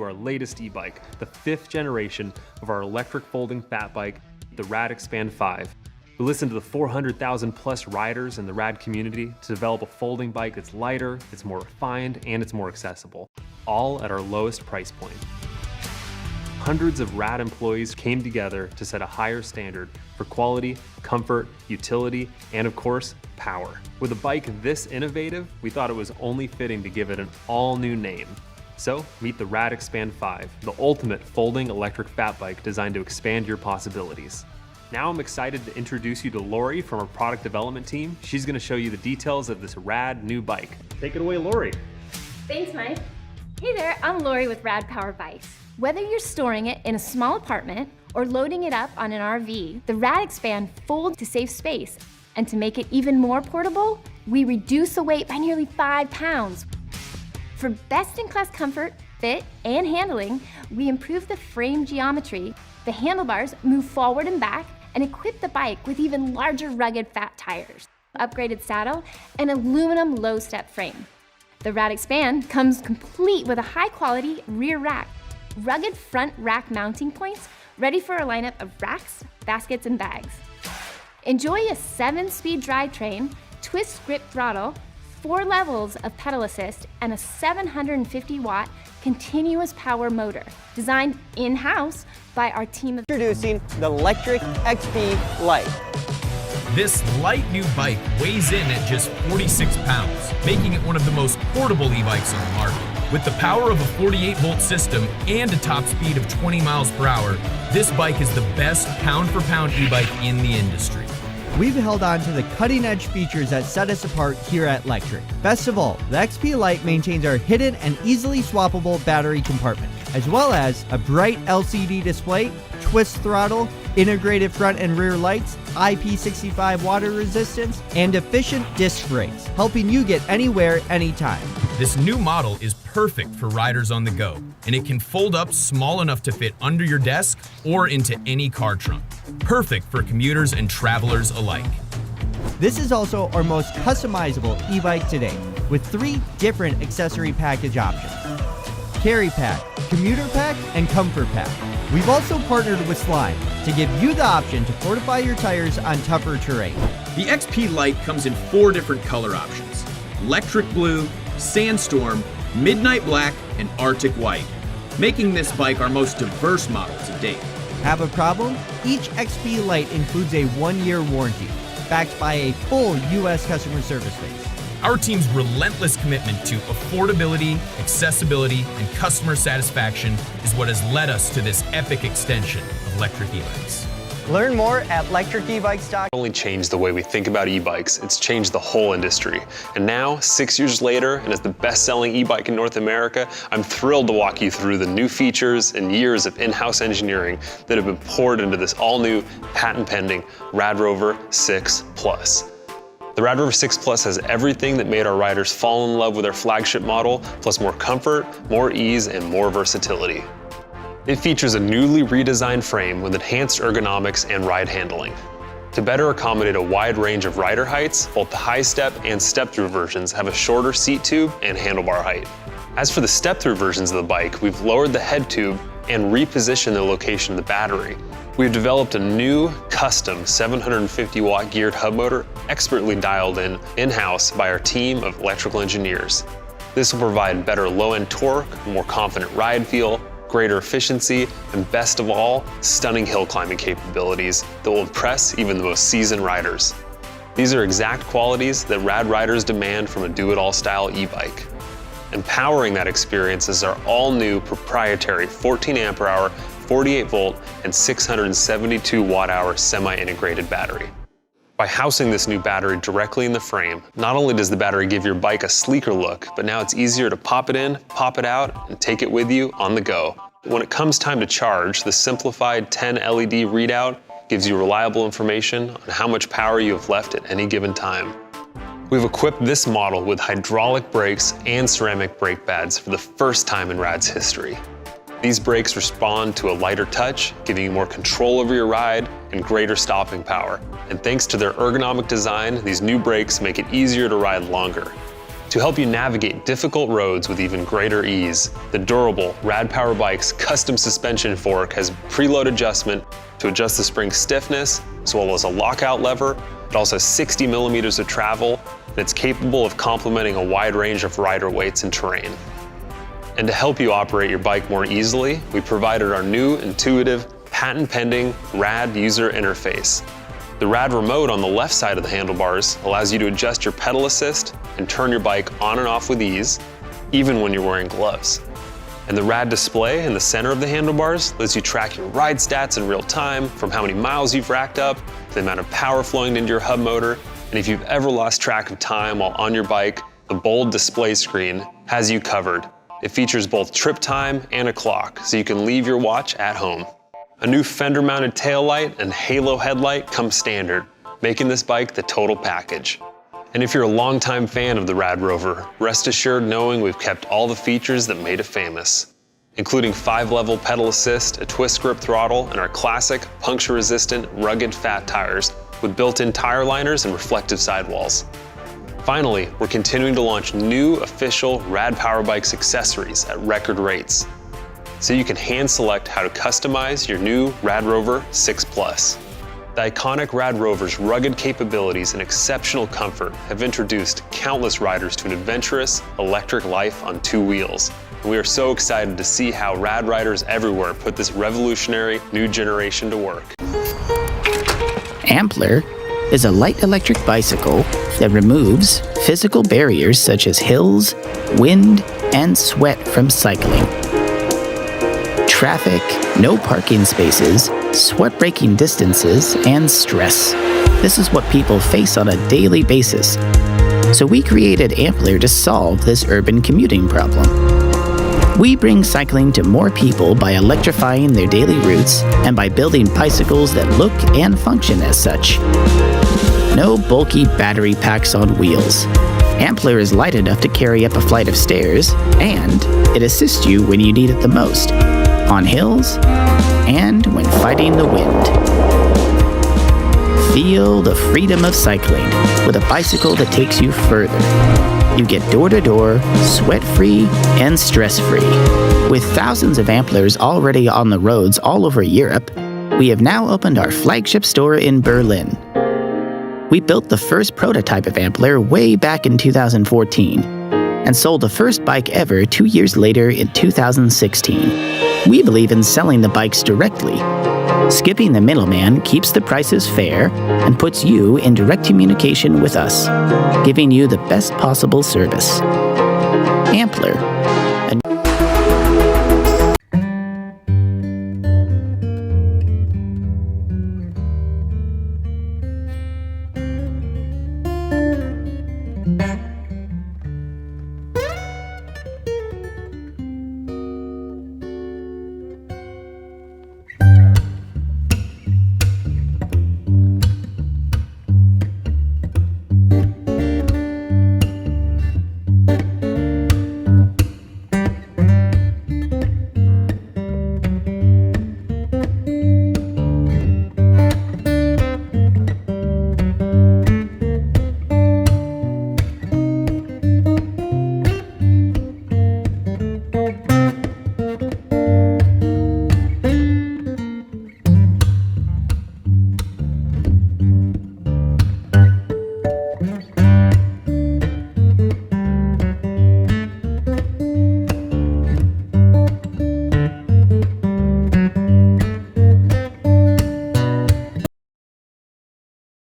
our latest e-bike, the 5th generation of our electric folding fat bike, the RadExpand 5. We listened to the 400,000 plus riders in the Rad community to develop a folding bike that's lighter, it's more refined, and it's more accessible, all at our lowest price point. Hundreds of Rad employees came together to set a higher standard for quality, comfort, utility, and of course, power. With a bike this innovative, we thought it was only fitting to give it an all-new name. So, meet the RadExpand 5, the ultimate folding electric fat bike designed to expand your possibilities. Now I'm excited to introduce you to Lori from our product development team. She's gonna show you the details of this rad new bike. Take it away, Lori. Thanks, Mike. Hey there, I'm Lori with Rad Power Bikes. Whether you're storing it in a small apartment or loading it up on an RV, the RadExpand folds to save space. And to make it even more portable, we reduce the weight by nearly 5 pounds. For best-in-class comfort, fit, and handling, we improve the frame geometry. The handlebars move forward and back and equip the bike with even larger rugged fat tires, upgraded saddle, and aluminum low-step frame. The RadExpand comes complete with a high-quality rear rack, rugged front rack mounting points, ready for a lineup of racks, baskets, and bags. Enjoy a 7-speed drivetrain, twist grip throttle, 4 levels of pedal assist, and a 750-watt continuous power motor, designed in-house by our team of... Introducing the Lectric XP Lite. This light new bike weighs in at just 46 pounds, making it one of the most portable e-bikes on the market. With the power of a 48-volt system and a top speed of 20 miles per hour, this bike is the best pound-for-pound e-bike in the industry. We've held on to the cutting-edge features that set us apart here at Lectric. Best of all, the XP Lite maintains our hidden and easily swappable battery compartment, as well as a bright LCD display, twist throttle, integrated front and rear lights, IP65 water resistance, and efficient disc brakes, helping you get anywhere, anytime. This new model is perfect for riders on the go, and it can fold up small enough to fit under your desk or into any car trunk. Perfect for commuters and travelers alike. This is also our most customizable e-bike today, with 3 different accessory package options: Carry Pack, Commuter Pack, and Comfort Pack. We've also partnered with Slime to give you the option to fortify your tires on tougher terrain. The XP Lite comes in 4 different color options: Lectric Blue, Sandstorm, Midnight Black, and Arctic White, making this bike our most diverse model to date. Have a problem? Each XP Lite includes a 1-year warranty, backed by a full US customer service base. Our team's relentless commitment to affordability, accessibility, and customer satisfaction is what has led us to this epic extension of electric e-bikes. Learn more at lectricebikes.com. Not only changed the way we think about e-bikes, it's changed the whole industry. And now, 6 years later, and as the best-selling e-bike in North America, I'm thrilled to walk you through the new features and years of in-house engineering that have been poured into this all-new, patent-pending RadRover 6 Plus. The RadRover 6 Plus has everything that made our riders fall in love with our flagship model, plus more comfort, more ease, and more versatility. It features a newly redesigned frame with enhanced ergonomics and ride handling. To better accommodate a wide range of rider heights, both the high step and step-through versions have a shorter seat tube and handlebar height. As for the step-through versions of the bike, we've lowered the head tube and repositioned the location of the battery. We've developed a new, custom 750-watt geared hub motor expertly dialed in-house by our team of electrical engineers. This will provide better low-end torque, more confident ride feel, greater efficiency, and best of all, stunning hill climbing capabilities that will impress even the most seasoned riders. These are exact qualities that Rad riders demand from a do-it-all style e-bike. Empowering that experience is our all-new proprietary 14 amp-hour, 48-volt, and 672 watt-hour semi-integrated battery. By housing this new battery directly in the frame, not only does the battery give your bike a sleeker look, but now it's easier to pop it in, pop it out, and take it with you on the go. When it comes time to charge, the simplified 10 LED readout gives you reliable information on how much power you have left at any given time. We've equipped this model with hydraulic brakes and ceramic brake pads for the first time in Rad's history. These brakes respond to a lighter touch, giving you more control over your ride and greater stopping power. And thanks to their ergonomic design, these new brakes make it easier to ride longer. To help you navigate difficult roads with even greater ease, the durable Rad Power Bike's custom suspension fork has preload adjustment to adjust the spring stiffness, as well as a lockout lever. It also has 60 millimeters of travel, and it's capable of complementing a wide range of rider weights and terrain. And to help you operate your bike more easily, we provided our new intuitive, patent-pending Rad user interface. The Rad remote on the left side of the handlebars allows you to adjust your pedal assist and turn your bike on and off with ease, even when you're wearing gloves. And the Rad display in the center of the handlebars lets you track your ride stats in real time, from how many miles you've racked up, to the amount of power flowing into your hub motor. And if you've ever lost track of time while on your bike, the bold display screen has you covered. It features both trip time and a clock, so you can leave your watch at home. A new fender-mounted taillight and halo headlight come standard, making this bike the total package. And if you're a longtime fan of the RadRover, rest assured knowing we've kept all the features that made it famous, including 5-level pedal assist, a twist grip throttle, and our classic, puncture-resistant, rugged fat tires with built-in tire liners and reflective sidewalls. Finally, we're continuing to launch new official Rad Power Bikes accessories at record rates, so you can hand select how to customize your new RadRover 6 Plus. The iconic RadRover's rugged capabilities and exceptional comfort have introduced countless riders to an adventurous electric life on 2 wheels. And we are so excited to see how Rad riders everywhere put this revolutionary new generation to work. Ampler is a light electric bicycle that removes physical barriers such as hills, wind, and sweat from cycling. Traffic, no parking spaces, sweat-breaking distances, and stress. This is what people face on a daily basis. So we created Ampler to solve this urban commuting problem. We bring cycling to more people by electrifying their daily routes and by building bicycles that look and function as such. No bulky battery packs on wheels. Ampler is light enough to carry up a flight of stairs, and it assists you when you need it the most, on hills and when fighting the wind. Feel the freedom of cycling with a bicycle that takes you further. You get door-to-door, sweat-free, and stress-free. With thousands of Amplers already on the roads all over Europe, we have now opened our flagship store in Berlin. We built the first prototype of Ampler way back in 2014 and sold the first bike ever 2 years later in 2016. We believe in selling the bikes directly. Skipping the middleman keeps the prices fair and puts you in direct communication with us, giving you the best possible service. Ampler,